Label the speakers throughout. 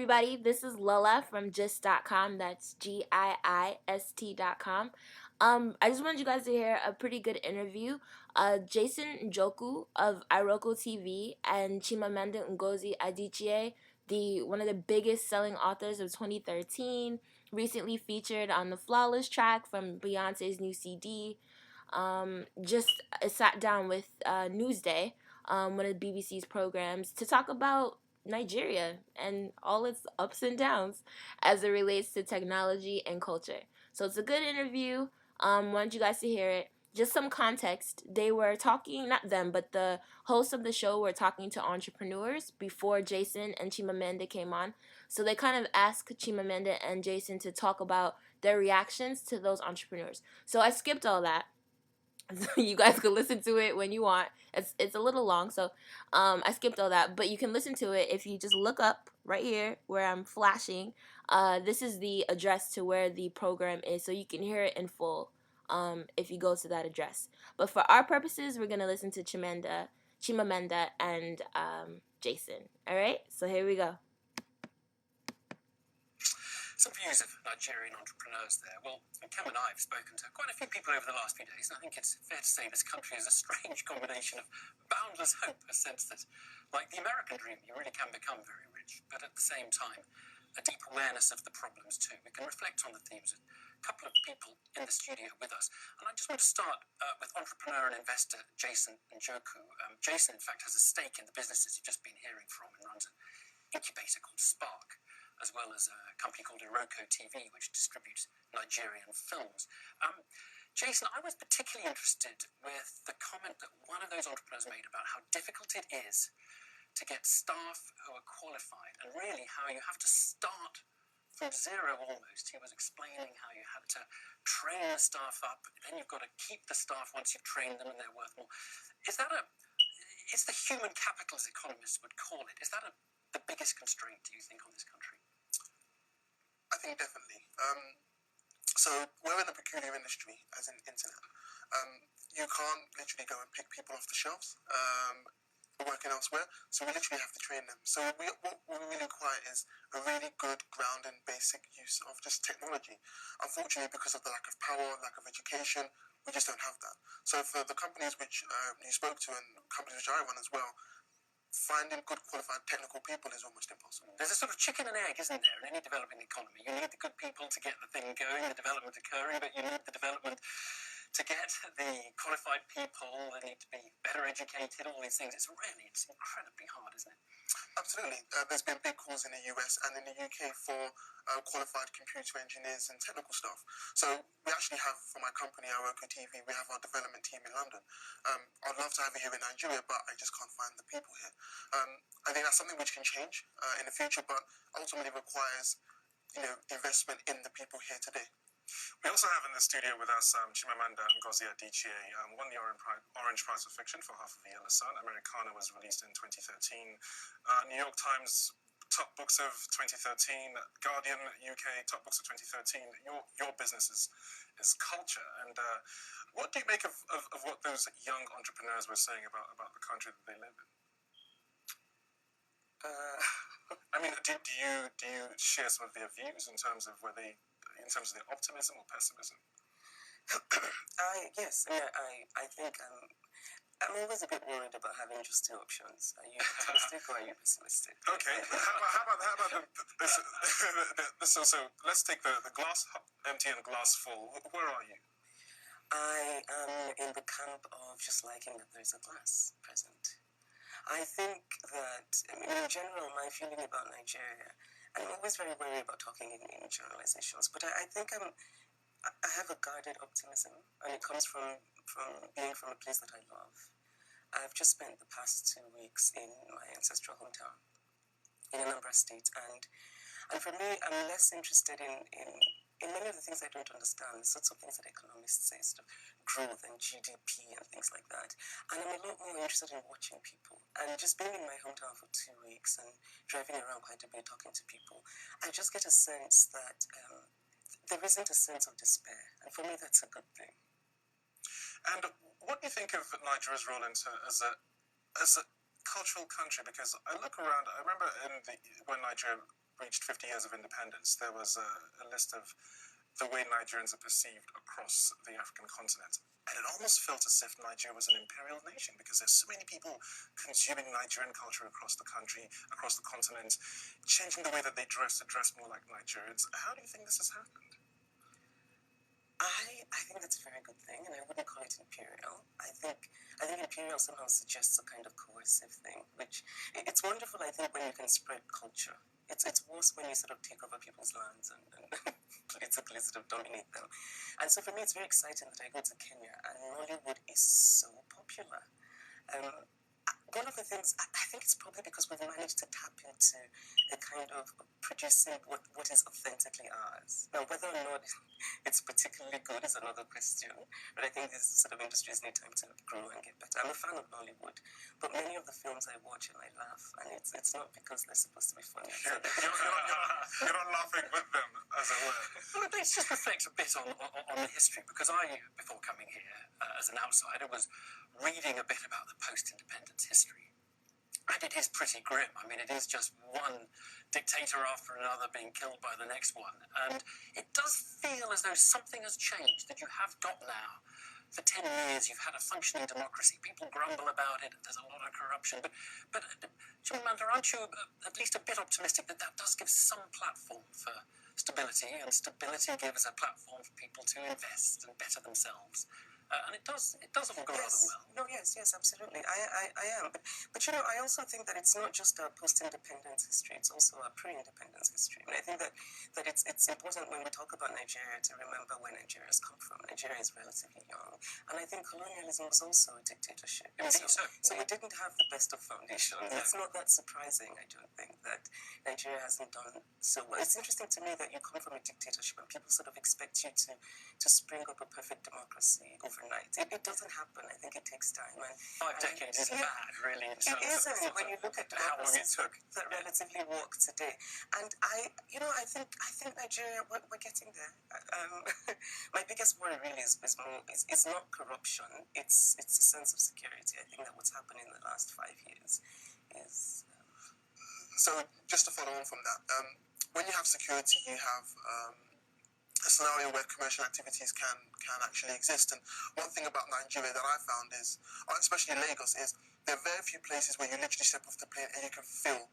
Speaker 1: everybody. This is Lola from gist.com. That's GIIST.com. I just wanted you guys to hear a pretty good interview. Jason Njoku of iROKOtv and Chimamanda Ngozi Adichie, one of the biggest selling authors of 2013, recently featured on the Flawless track from Beyonce's new CD. Just sat down with Newsday, one of the BBC's programs, to talk about Nigeria and all its ups and downs as it relates to technology and culture. So it's a good interview. Want you guys to hear it. Just some context. They were talking, not them, but the hosts of the show were talking to entrepreneurs before Jason and Chimamanda came on. So they kind of asked Chimamanda and Jason to talk about their reactions to those entrepreneurs. So I skipped all that. You guys can listen to it when you want. It's a little long, so I skipped all that. But you can listen to it if you just look up right here where I'm flashing. This is the address to where the program is, so you can hear it in full if you go to that address. But for our purposes, we're gonna listen to Chimamanda, and Jason. All right, so here we go.
Speaker 2: Some views of Nigerian entrepreneurs there. Well, Cam and I have spoken to quite a few people over the last few days, and I think it's fair to say this country is a strange combination of boundless hope, a sense that, like the American dream, you really can become very rich, but at the same time, a deep awareness of the problems too. We can reflect on the themes of a couple of people in the studio with us. And I just want to start with entrepreneur and investor Jason Njoku. Jason, in fact, has a stake in the businesses you've just been hearing from and runs an incubator called Spark, as well as a company called iROKOtv, which distributes Nigerian films. Jason, I was particularly interested with the comment that one of those entrepreneurs made about how difficult it is to get staff who are qualified, and really how you have to start from zero almost. He was explaining how you had to train the staff up, then you've got to keep the staff once you've trained them and they're worth more. Is the human capital, as economists would call it, is that the biggest constraint, do you think, on this country?
Speaker 3: I think definitely. So we're in a peculiar industry, as in internet. You can't literally go and pick people off the shelves working elsewhere. So we literally have to train them. So what we really require is a really good ground and basic use of just technology. Unfortunately, because of the lack of power, lack of education, we just don't have that. So for the companies which you spoke to and companies which I run as well, finding good qualified technical people is almost impossible.
Speaker 2: There's a sort of chicken and egg, isn't there, in any developing economy? You need the good people to get the thing going, the development occurring, but you need the development to get the qualified people. They need to be better educated, all these things. It's incredibly hard, isn't it?
Speaker 3: Absolutely. There's been big calls in the US and in the UK for qualified computer engineers and technical staff. So we actually have, for my company, iROKOtv, we have our development team in London. I'd love to have it here in Nigeria, but I just can't find the people here. I think that's something which can change in the future, but ultimately requires, investment in the people here today.
Speaker 4: We also have in the studio with us Chimamanda Ngozi Adichie, won the Orange Prize for Fiction for Half of the Yellow Sun. Americana was released in 2013. New York Times top books of 2013. Guardian UK top books of 2013. Your business is culture. And what do you make of what those young entrepreneurs were saying about the country that they live in? I mean, do you share some of their views in terms of in terms of their optimism or pessimism?
Speaker 5: Yes, I think I'm always a bit worried about having just two options. Are you optimistic or are you pessimistic?
Speaker 4: Okay, how about this? So let's take the glass empty and glass full. Where are you?
Speaker 5: I am in the camp of just liking that there's a glass present. I think that, in general, my feeling about Nigeria, I'm always very wary about talking in generalizations, but I think I have a guarded optimism, and it comes from being from a place that I love. I've just spent the past 2 weeks in my ancestral hometown, in Anambra State, and for me, I'm less interested in many of the things I don't understand, the sorts of things that economists say, sort of growth and GDP and things like that. And I'm a lot more interested in watching people. And just being in my hometown for 2 weeks and driving around quite a bit, talking to people, I just get a sense that there isn't a sense of despair. And for me, that's a good thing.
Speaker 4: And what do you think of Nigeria's role as a cultural country? Because I look around, I remember when Nigeria reached 50 years of independence, there was a list of the way Nigerians are perceived across the African continent. And it almost felt as if Nigeria was an imperial nation because there's so many people consuming Nigerian culture across the country, across the continent, changing the way that they dress to dress more like Nigerians. How do you think this has happened?
Speaker 5: I think that's a very good thing, and I wouldn't call it imperial. I think imperial somehow suggests a kind of coercive thing, which it's wonderful, I think, when you can spread culture. It's worse when you sort of take over people's lands and politically sort of dominate them. And so for me, it's very exciting that I go to Kenya, and Nollywood is so popular. One of the things, I think it's probably because we've managed to tap into the kind of producing what is authentically ours. Now, whether or not it's particularly good is another question, but I think these sort of industries need time to grow and get better. I'm a fan of Nollywood, but many of the films I watch and I laugh, and it's not because they're supposed to be funny.
Speaker 4: You're not laughing with them, as it were.
Speaker 2: Well, let's just reflect a bit on the history, because I, before coming here as an outsider, was reading a bit about the post-independence history. And it is pretty grim. I mean, it is just one dictator after another being killed by the next one. And it does feel as though something has changed, that you have got now. For 10 years, you've had a functioning democracy. People grumble about it. There's a lot of corruption. But Chimamanda, aren't you at least a bit optimistic that that does give some platform for stability, and stability gives a platform for people to invest and better themselves? And it does all go rather well.
Speaker 5: No, yes, absolutely. I am. But you know, I also think that it's not just a post-independence history, it's also a pre-independence history. And I think that it's important when we talk about Nigeria to remember where Nigeria has come from. Nigeria is relatively young. And I think colonialism was also a dictatorship. So we didn't have the best of foundations. It's not that surprising, I don't think, that Nigeria hasn't done so well. It's interesting to me that you come from a dictatorship and people sort of expect you to spring up a perfect democracy overnight. It doesn't happen. I think it takes time. And
Speaker 2: 5 decades isn't bad, really.
Speaker 5: It isn't when you look at
Speaker 2: how long it took
Speaker 5: that relatively work today. And I think Nigeria, we're getting there. My biggest worry really is not corruption. It's a sense of security. I think that what's happened in the last 5 years is.
Speaker 3: So just to follow on from that, when you have security, you have a scenario where commercial activities can actually exist. And one thing about Nigeria that I found is, especially Lagos, is there are very few places where you literally step off the plane and you can feel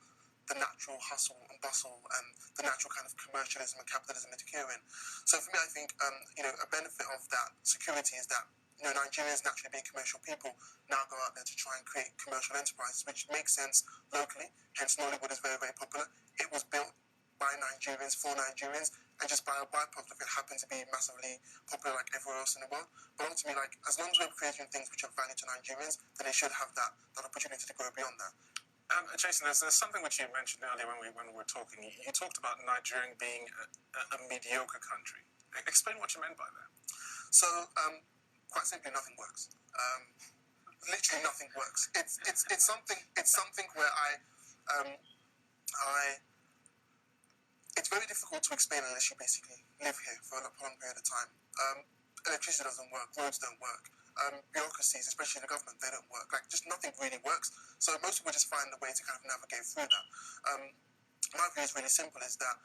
Speaker 3: the natural hustle and bustle and the natural kind of commercialism and capitalism that you're in. So for me, I think a benefit of that security is that Nigerians, naturally being commercial people, now go out there to try and create commercial enterprises, which makes sense locally. Hence, Nollywood is very, very popular. It was built by Nigerians for Nigerians, and just by a byproduct of it happened to be massively popular like everywhere else in the world. But ultimately, like, as long as we're creating things which are value to Nigerians, then they should have that opportunity to go beyond that.
Speaker 4: Jason, there's something which you mentioned earlier when we were talking. You talked about Nigeria being a mediocre country. Explain what you meant by that.
Speaker 3: So, quite simply, nothing works. Literally, nothing works. It's something where it's very difficult to explain unless you basically live here for a long period of time. Electricity doesn't work, roads don't work, bureaucracies, especially the government, they don't work. Like, just nothing really works. So most people just find a way to kind of navigate through that. My view is really simple, is that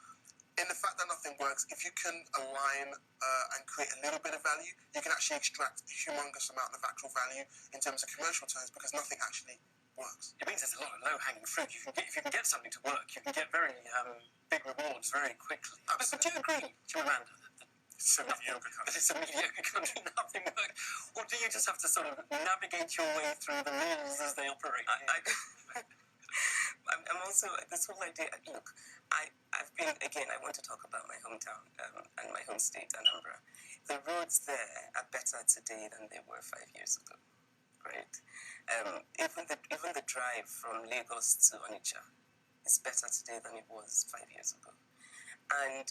Speaker 3: in the fact that nothing works, if you can align and create a little bit of value, you can actually extract a humongous amount of actual value in terms of commercial terms, because nothing actually works.
Speaker 2: It means there's a lot of low-hanging fruit. If you can get something to work, you can get very big rewards very quickly. But do you agree, Chimamanda, that
Speaker 4: it's a mediocre country?
Speaker 2: That it's a mediocre country, nothing works? Or do you just have to sort of navigate your way through the rules as they operate?
Speaker 5: I'm also, this whole idea, look, I've been, again, I want to talk about my hometown and my home state, Anambra. The roads there are better today than they were 5 years ago, right? Even the drive from Lagos to Onitsha is better today than it was 5 years ago. And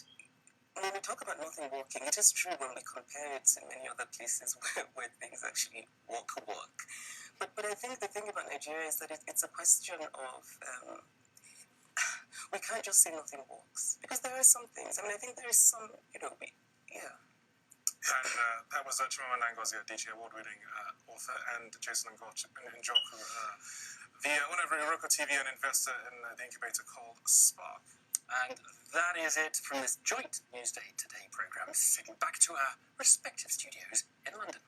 Speaker 5: when we talk about nothing working, it is true when we compare it to many other places where things actually work. But I think the thing about Nigeria is that it's a question of, we can't just say nothing works. Because there are some things. I mean, I think there is some, yeah.
Speaker 4: And that was Chimamanda Ngozi Adichie, award-winning author, and Jason Njoku, the owner of iROKOtv and investor in the incubator called Spark.
Speaker 2: And that is it from this joint Newsday Today programme. Heading back to our respective studios in London.